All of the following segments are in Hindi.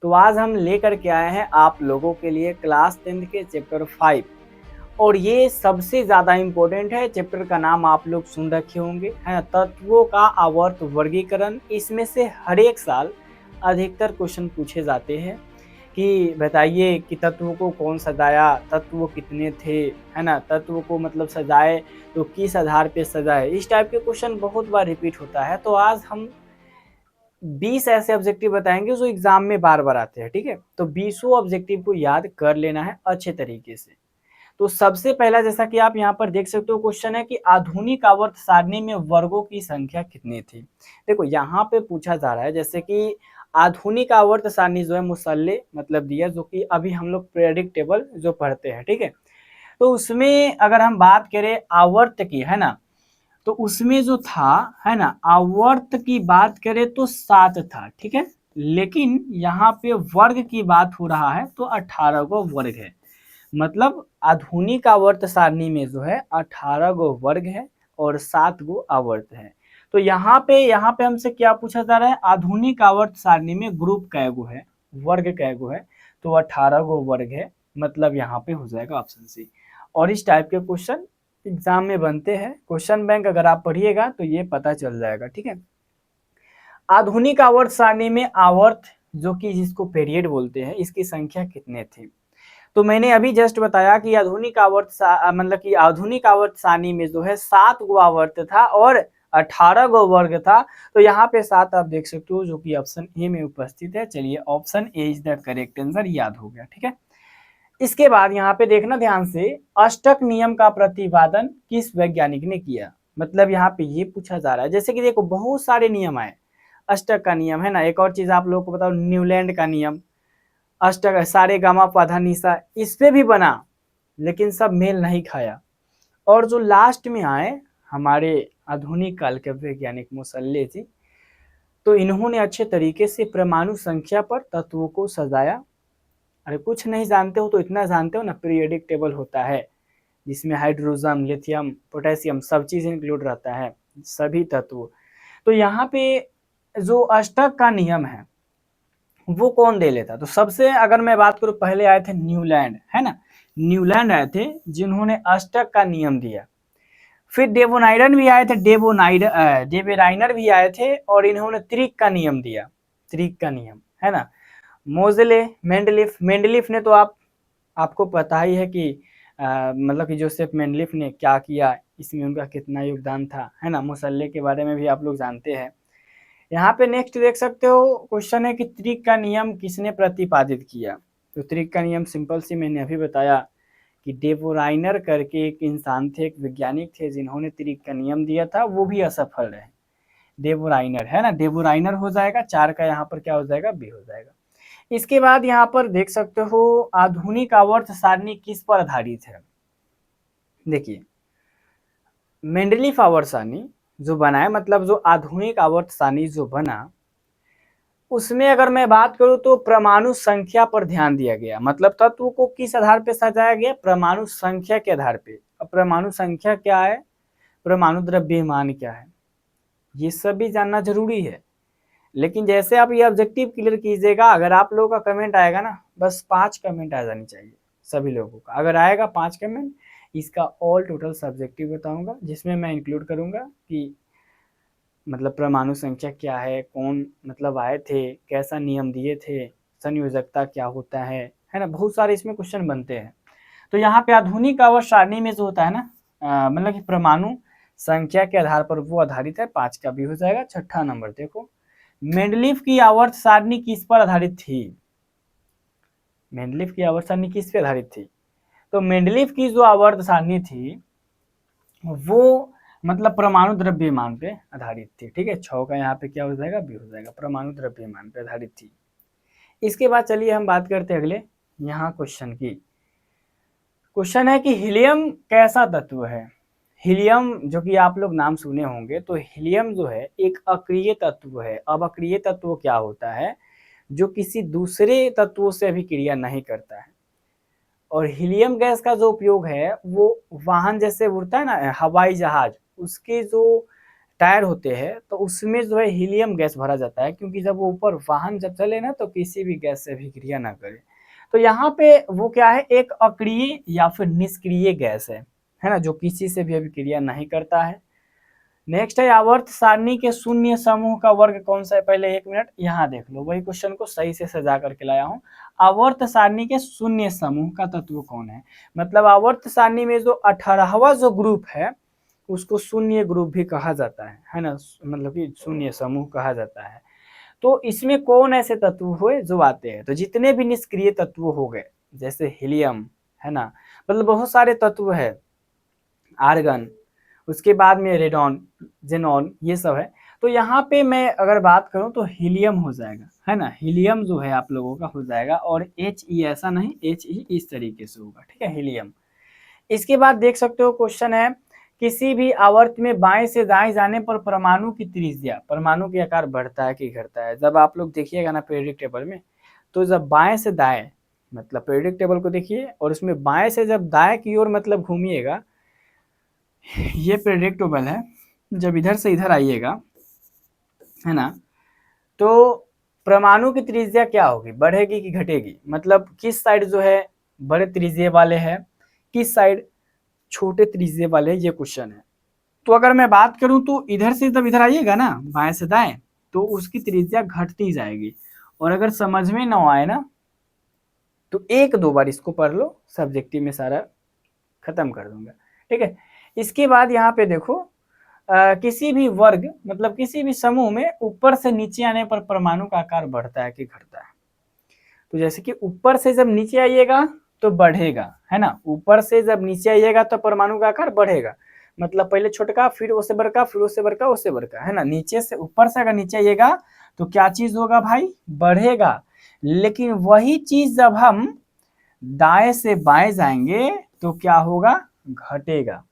तो आज हम लेकर के आए हैं आप लोगों के लिए क्लास 10th के चैप्टर 5 और ये सबसे ज़्यादा इम्पोर्टेंट है। चैप्टर का नाम आप लोग सुन रखे होंगे, है ना, तत्वों का आवर्त वर्गीकरण। इसमें से हर एक साल अधिकतर क्वेश्चन पूछे जाते हैं कि बताइए कि तत्वों को कौन सजाया, तत्व कितने थे, है ना, तत्व को मतलब सजाए तो किस आधार पे सजाए। इस टाइप के क्वेश्चन बहुत बार रिपीट होता है। तो आज हम 20 ऐसे ऑब्जेक्टिव बताएंगे जो एग्जाम में बार बार आते हैं। ठीक है, तो 20 ऑब्जेक्टिव को याद कर लेना है अच्छे तरीके से। तो सबसे पहला, जैसा कि आप यहाँ पर देख सकते हो, क्वेश्चन है कि आधुनिक आवर्त सारणी में वर्गों की संख्या कितनी थी। देखो यहाँ पे पूछा जा रहा है जैसे कि आधुनिक आवर्त सारणी जो है मुसल्ले मतलब दिया, जो कि अभी हम लोग पीरियोडिक टेबल जो पढ़ते हैं। ठीक है, तो उसमें अगर हम बात करें आवर्त की, है ना, तो उसमें जो था, है ना, आवर्त की बात करें तो 7 था। ठीक है, लेकिन यहाँ पे वर्ग की बात हो रहा है तो 18 गो वर्ग है। मतलब आधुनिक आवर्त सारणी में जो है 18 गो वर्ग है और 7 गो आवर्त है। तो यहाँ पे हमसे क्या पूछा जा रहा है, आधुनिक आवर्त सारणी में ग्रुप कैगो है, वर्ग कैगो है, तो 18 गो वर्ग है। मतलब यहाँ पे हो जाएगा ऑप्शन सी। और इस टाइप के क्वेश्चन एग्जाम में बनते हैं। क्वेश्चन बैंक अगर आप पढ़िएगा तो ये पता चल जाएगा। ठीक है, आधुनिक आवर्त सारणी में आवर्त जो कि जिसको पीरियड बोलते हैं, इसकी संख्या कितने थे। तो मैंने अभी जस्ट बताया कि आधुनिक आवर्त मतलब कि आधुनिक आवर्त सारणी में जो है 7 गो आवर्त था और 18 गो वर्ग था। तो यहाँ पे 7 आप देख सकते हो जो कि ऑप्शन ए में उपस्थित है। चलिए, option A is the correct answer, याद हो गया। ठीक है, इसके बाद यहाँ पे देखना ध्यान से, अष्टक नियम का प्रतिपादन किस वैज्ञानिक ने किया। मतलब यहाँ पे ये पूछा जा रहा है, जैसे कि देखो बहुत सारे नियम आए। अष्टक का नियम, है ना, एक और चीज आप लोगों को बताओ, न्यूलैंड का नियम, अष्टक सारे गामा पाधा निशा, इस पे भी बना लेकिन सब मेल नहीं खाया। और जो लास्ट में आए हमारे आधुनिक काल के वैज्ञानिक मुसल्ले जी, तो इन्होंने अच्छे तरीके से परमाणु संख्या पर तत्वों को सजाया। अरे कुछ नहीं जानते हो तो इतना जानते हो ना, पीरियोडिक टेबल होता है जिसमें हाइड्रोजन, लिथियम, पोटेशियम सब चीज इंक्लूड रहता है, सभी तत्व। तो यहाँ पे जो अष्टक का नियम है वो कौन दे लेता। तो सबसे अगर मैं बात करूं, पहले आए थे न्यूलैंड, है ना, न्यूलैंड आए थे जिन्होंने अष्टक का नियम दिया। फिर डेवोनाइडन भी आए थे, डेवेराइनर भी आए थे और इन्होंने त्रिक का नियम दिया, त्रिक का नियम, है ना। मोजले, मेंडलिफ ने तो आपको पता ही है कि मतलब कि जोसेफ मेंडलिफ ने क्या किया, इसमें उनका कितना योगदान था, है ना। मुसल्ले के बारे में भी आप लोग जानते हैं। यहाँ पे नेक्स्ट देख सकते हो, क्वेश्चन है कि त्रिक का नियम किसने प्रतिपादित किया। तो त्रिक का नियम सिंपल सी मैंने अभी बताया कि डेवोराइनर करके एक इंसान थे, एक वैज्ञानिक थे जिन्होंने त्रिक का नियम दिया था, वो भी असफल रहे। डेवोराइनर, है ना, डेवोराइनर हो जाएगा, 4 का यहाँ पर क्या हो जाएगा, बी हो जाएगा। इसके बाद यहाँ पर देख सकते हो, आधुनिक आवर्त सारणी किस पर आधारित है। देखिए, मेंडलीफ आवर्त सारणी जो बना है, मतलब जो आधुनिक आवर्त सारणी जो बना, उसमें अगर मैं बात करूं तो परमाणु संख्या पर ध्यान दिया गया। मतलब तत्व को किस आधार पर सजाया गया, परमाणु संख्या के आधार पे। अब परमाणु संख्या क्या है, परमाणु द्रव्यमान क्या है, ये सब भी जानना जरूरी है। लेकिन जैसे आप ये ऑब्जेक्टिव क्लियर कीजिएगा, अगर आप लोगों का कमेंट आएगा ना, बस 5 कमेंट आ जानी चाहिए सभी लोगों का। अगर आएगा 5 कमेंट, इसका ऑल टोटल सब्जेक्टिव बताऊंगा, जिसमें मैं इंक्लूड करूंगा कि मतलब परमाणु संख्या क्या है, कौन मतलब आए थे, कैसा नियम दिए थे, संयोजकता क्या होता है ना। बहुत सारे इसमें क्वेश्चन बनते हैं। तो यहाँ पे आधुनिक आवर्त सारणी में जो होता है ना, मतलब कि परमाणु संख्या के आधार पर वो आधारित है। 5 का भी हो जाएगा। छठा नंबर देखो, मेंडलीफ की आवर्त सारणी किस पर आधारित थी। मेंडलीफ की आवर्त सारणी किस पर आधारित थी। तो मेंडलीफ की जो आवर्त सारणी थी वो मतलब परमाणु द्रव्यमान पे आधारित थी। ठीक है, 6 का यहाँ पे क्या हो जाएगा, बी हो जाएगा, परमाणु द्रव्यमान पे आधारित थी। इसके बाद चलिए हम बात करते हैं अगले यहाँ क्वेश्चन की। क्वेश्चन है कि हीलियम कैसा तत्व है। हीलियम जो कि आप लोग नाम सुने होंगे, तो हीलियम जो है एक अक्रिय तत्व है। अब अक्रिय तत्व क्या होता है, जो किसी दूसरे तत्वों से अभिक्रिया नहीं करता है। और हीलियम गैस का जो उपयोग है वो वाहन जैसे उड़ता है ना, हवाई जहाज, उसके जो टायर होते हैं तो उसमें जो है हीलियम गैस भरा जाता है, क्योंकि जब वो ऊपर वाहन जब चले ना तो किसी भी गैस से अभिक्रिया ना करे। तो यहाँ पे वो क्या है, एक अक्रिय या फिर निष्क्रिय गैस है ना, जो किसी से भी अभिक्रिया नहीं करता है। नेक्स्ट है आवर्त सारणी के शून्य समूह का वर्ग कौन सा है। पहले 1 मिनट यहाँ देख लो, वही क्वेश्चन को सही से सजा करके लाया हूँ। आवर्त सारणी के शून्य समूह का तत्व कौन है, मतलब आवर्त सारणी में जो 18वां जो ग्रुप है उसको शून्य ग्रुप भी कहा जाता है ना, मतलब कि शून्य समूह कहा जाता है। तो इसमें कौन ऐसे तत्व हुए जो आते हैं, तो जितने भी निष्क्रिय तत्व हो गए जैसे हीलियम है ना, मतलब बहुत सारे तत्व है, आर्गन, उसके बाद में रेडॉन, जेनॉन, ये सब है। तो यहाँ पे मैं अगर बात करूँ तो हीलियम हो जाएगा, है ना, हीलियम जो है आप लोगों का हो जाएगा, और He ऐसा नहीं, He इस तरीके से होगा, ठीक है, हीलियम। इसके बाद देख सकते हो क्वेश्चन है, किसी भी आवर्त में बाएं से दाएं जाने पर परमाणु की त्रिज्या, परमाणु के आकार बढ़ता है कि घटता है। जब आप लोग देखिएगा ना पीरियोडिक टेबल में, तो जब बाएं से दाएं, मतलब पीरियोडिक टेबल को देखिए और उसमें बाएं से जब दाएं की ओर मतलब घूमिएगा, ये पीरियोडिक टेबल है, जब इधर से इधर आइएगा, है ना, तो परमाणु की त्रिज्या क्या होगी, बढ़ेगी कि घटेगी, मतलब किस साइड जो है बड़े त्रिज्या वाले हैं, किस साइड छोटे त्रिज्या वाले, ये क्वेश्चन है। तो अगर मैं बात करूं तो इधर से जब इधर आइएगा ना बाएं से दाएं, तो उसकी त्रिज्या घटती जाएगी, और अगर समझ में ना आए ना तो 1-2 बार इसको पढ़ लो, सब्जेक्टिव में सारा खत्म कर दूंगा, ठीक है। इसके बाद यहाँ पे देखो, किसी भी वर्ग मतलब किसी भी समूह में ऊपर से नीचे आने पर परमाणु का आकार बढ़ता है कि घटता है। तो जैसे कि ऊपर से जब नीचे आइएगा तो बढ़ेगा, है ना, ऊपर से जब नीचे आइएगा तो परमाणु का आकार बढ़ेगा, मतलब पहले छोटका, फिर उससे बड़का, फिर उससे बड़का, उससे बड़का, है ना। नीचे से ऊपर से अगर नीचे आइएगा तो क्या चीज होगा भाई, बढ़ेगा। लेकिन वही चीज जब हम दाएं से बाएं जाएंगे तो क्या होगा, घटेगा।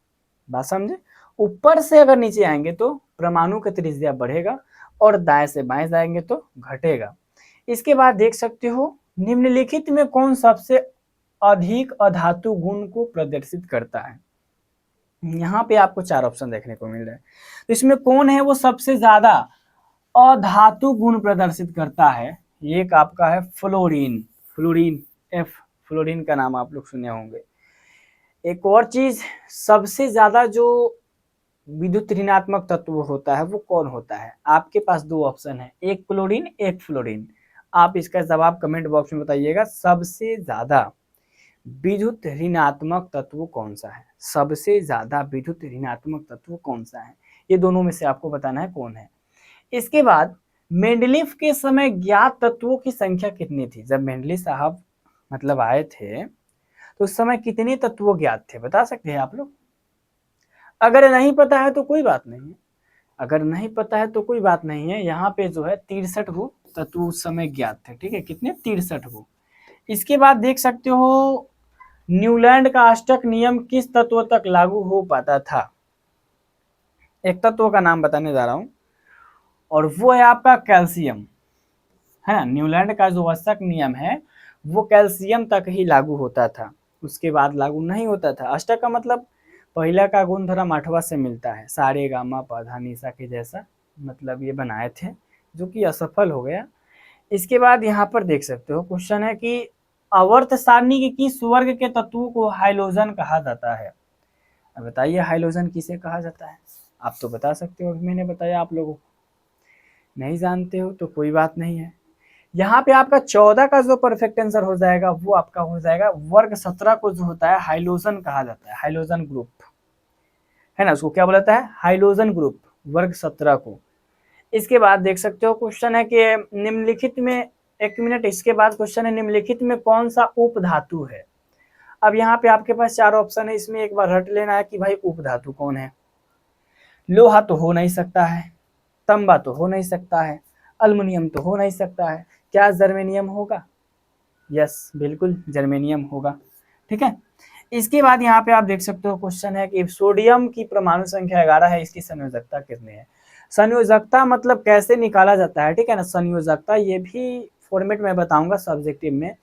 बात समझे, ऊपर से अगर नीचे आएंगे तो परमाणु का त्रिज्या बढ़ेगा, और दाएं से बाएं जाएंगे तो घटेगा। इसके बाद देख सकते हो, निम्नलिखित में कौन सबसे अधिक अधातु गुण को प्रदर्शित करता है। यहाँ पे आपको 4 ऑप्शन देखने को मिल रहे हैं, तो इसमें कौन है वो सबसे ज्यादा अधातु गुण प्रदर्शित करता है। एक आपका है फ्लोरीन, फ्लोरीन एफ, फ्लोरीन का नाम आप लोग सुने होंगे। एक और चीज, सबसे ज्यादा जो विद्युत ऋणात्मक तत्व होता है वो कौन होता है। आपके पास 2 ऑप्शन है, एक क्लोरीन एक फ्लोरीन। आप इसका जवाब कमेंट बॉक्स में बताइएगा, सबसे ज्यादा विद्युत ऋणात्मक तत्व कौन सा है, सबसे ज्यादा विद्युत ऋणात्मक तत्व कौन सा है, ये दोनों में से आपको बताना है कौन है। इसके बाद मेंडलीफ के समय ज्ञात तत्वों की संख्या कितनी थी। जब मेंडलीफ साहब मतलब आए थे तो उस समय कितने तत्व ज्ञात थे, बता सकते हैं आप लोग। अगर नहीं पता है तो कोई बात नहीं है, अगर नहीं पता है तो कोई बात नहीं है। यहाँ पे जो है 63 वो तत्व उस समय ज्ञात थे, ठीक है, कितने, 63 वो। इसके बाद देख सकते हो, न्यूलैंड का अष्टक नियम किस तत्व तक लागू हो पाता था। एक तत्व का नाम बताने जा रहा हूं, और वो है आपका कैल्शियम, है ना। न्यूलैंड का जो अष्टक नियम है वो कैल्शियम तक ही लागू होता था, उसके बाद लागू नहीं होता था। अष्टक का मतलब पहला का गुणधर्म 8वां से मिलता है, सारे गामा पधा निशा के जैसा, मतलब ये बनाए थे जो कि असफल हो गया। इसके बाद यहाँ पर देख सकते हो क्वेश्चन है कि आवर्त सारणी के किस वर्ग के तत्वों को हाइलोजन कहा जाता है। अब बताइए हाइलोजन किसे कहा जाता है, आप तो बता सकते हो, मैंने बताया आप लोगों को। नहीं जानते हो तो कोई बात नहीं है। यहाँ पे आपका 14 का जो परफेक्ट आंसर हो जाएगा वो आपका हो जाएगा वर्ग 17 को जो होता है हाइलोजन कहा जाता है, हाइलोजन ग्रुप, है ना, उसको क्या बोला जाता है, हाइलोजन ग्रुप, वर्ग 17 को। इसके बाद देख सकते हो क्वेश्चन है कि निम्नलिखित में, 1 मिनट, इसके बाद क्वेश्चन है निम्नलिखित में कौन सा उप धातु है। अब यहाँ पे आपके पास 4 ऑप्शन है, इसमें एक बार रट लेना है कि भाई उप धातु कौन है। लोहा तो हो नहीं सकता है, तांबा तो हो नहीं सकता है, अल्युमिनियम तो हो नहीं सकता है, क्या जर्मेनियम होगा। यस, बिल्कुल जर्मेनियम होगा, ठीक है। इसके बाद यहाँ पे आप देख सकते हो क्वेश्चन है कि सोडियम की परमाणु संख्या 11 है, इसकी संयोजकता कितनी है। संयोजकता मतलब कैसे निकाला जाता है, ठीक है ना, संयोजकता ये भी फॉर्मेट में बताऊंगा सब्जेक्टिव में।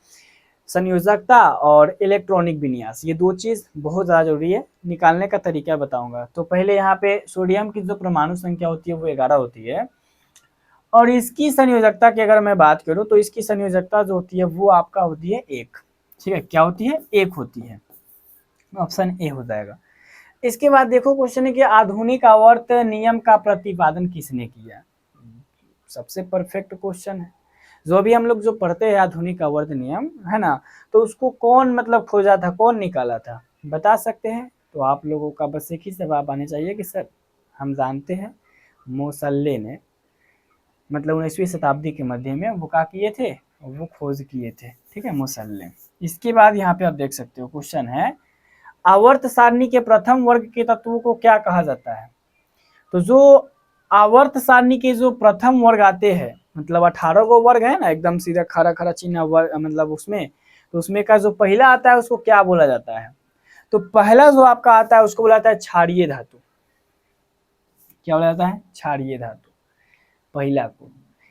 संयोजकता और इलेक्ट्रॉनिक विन्यास, ये दो चीज़ बहुत ज़्यादा जरूरी है। निकालने का तरीका बताऊंगा। तो पहले यहाँ पे सोडियम की जो परमाणु संख्या होती है वो 11 होती है, और इसकी संयोजकता की अगर मैं बात करूं तो इसकी संयोजकता जो होती है वो आपका होती है 1। ठीक है, क्या होती है? 1 होती है। ऑप्शन ए हो जाएगा। इसके बाद देखो क्वेश्चन है कि आधुनिक आवर्त नियम का प्रतिपादन किसने किया? सबसे परफेक्ट क्वेश्चन है। जो भी हम लोग जो पढ़ते हैं आधुनिक आवर्त नियम, है ना, तो उसको कौन मतलब खोजा था, कौन निकाला था, बता सकते हैं? तो आप लोगों का बस एक ही जवाब आने चाहिए कि सर हम जानते हैं, मोसल्ले ने मतलब 19वीं शताब्दी के मध्य में वो क्या किए थे, वो खोज किए थे। ठीक है, मोसल्ले। इसके बाद यहाँ पे आप देख सकते हो क्वेश्चन है, आवर्त सारणी के प्रथम वर्ग के तत्वों को क्या कहा जाता है? तो जो आवर्त सारणी के जो प्रथम वर्ग आते हैं, मतलब 18 गो वर्ग है ना, एकदम सीधा खड़ा खड़ा चिन्ह वर्ग, मतलब उसमें, तो उसमें का जो पहला आता है उसको क्या बोला जाता है? तो पहला जो आपका आता है उसको बोला जाता है क्षारीय धातु। क्या बोला जाता है? क्षारीय धातु, पहला को।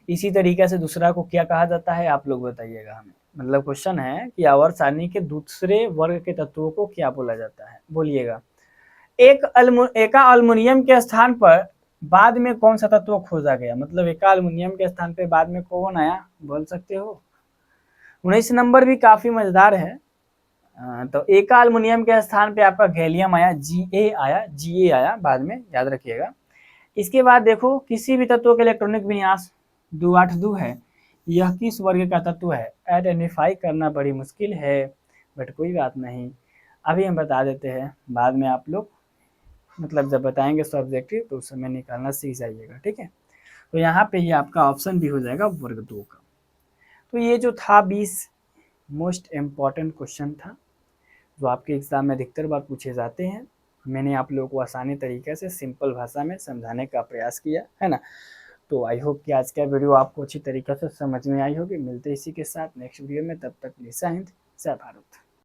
इसी तरीके से दूसरा को क्या कहा जाता है, आप लोग बताइएगा हमें। मतलब क्वेश्चन है कि आवर्त सारणी के दूसरे वर्ग के तत्वों को क्या बोला जाता है, बोलिएगा। एका अल्युमिनियम के स्थान पर बाद में कौन सा तत्व खोजा गया? मतलब एका अल्युमिनियम के स्थान पे बाद में कौन आया, बोल सकते हो? 19 नंबर भी काफी मजेदार है। तो एका अल्युमिनियम के स्थान पे आपका गैलियम आया, जी ए आया बाद में, याद रखिएगा। इसके बाद देखो, किसी भी तत्व के इलेक्ट्रॉनिक विन्यास 282 है, यह किस वर्ग का तत्व है? आइडेंटिफाई करना बड़ी मुश्किल है, बट कोई बात नहीं, अभी हम बता देते हैं, बाद में आप लोग मतलब जब बताएंगे सब्जेक्टिव तो उस समय निकालना सीख जाइएगा। ठीक है, तो यहाँ पे ये आपका ऑप्शन भी हो जाएगा वर्ग 2 का। तो ये जो था 20 मोस्ट इम्पॉर्टेंट क्वेश्चन था जो आपके एग्जाम में अधिकतर बार पूछे जाते हैं। मैंने आप लोगों को आसानी तरीके से सिंपल भाषा में समझाने का प्रयास किया है ना। तो आई होप कि आज का वीडियो आपको अच्छी तरीके से समझ में आई होगी। मिलते इसी के साथ नेक्स्ट वीडियो में, तब तक जय हिंद, जय भारत।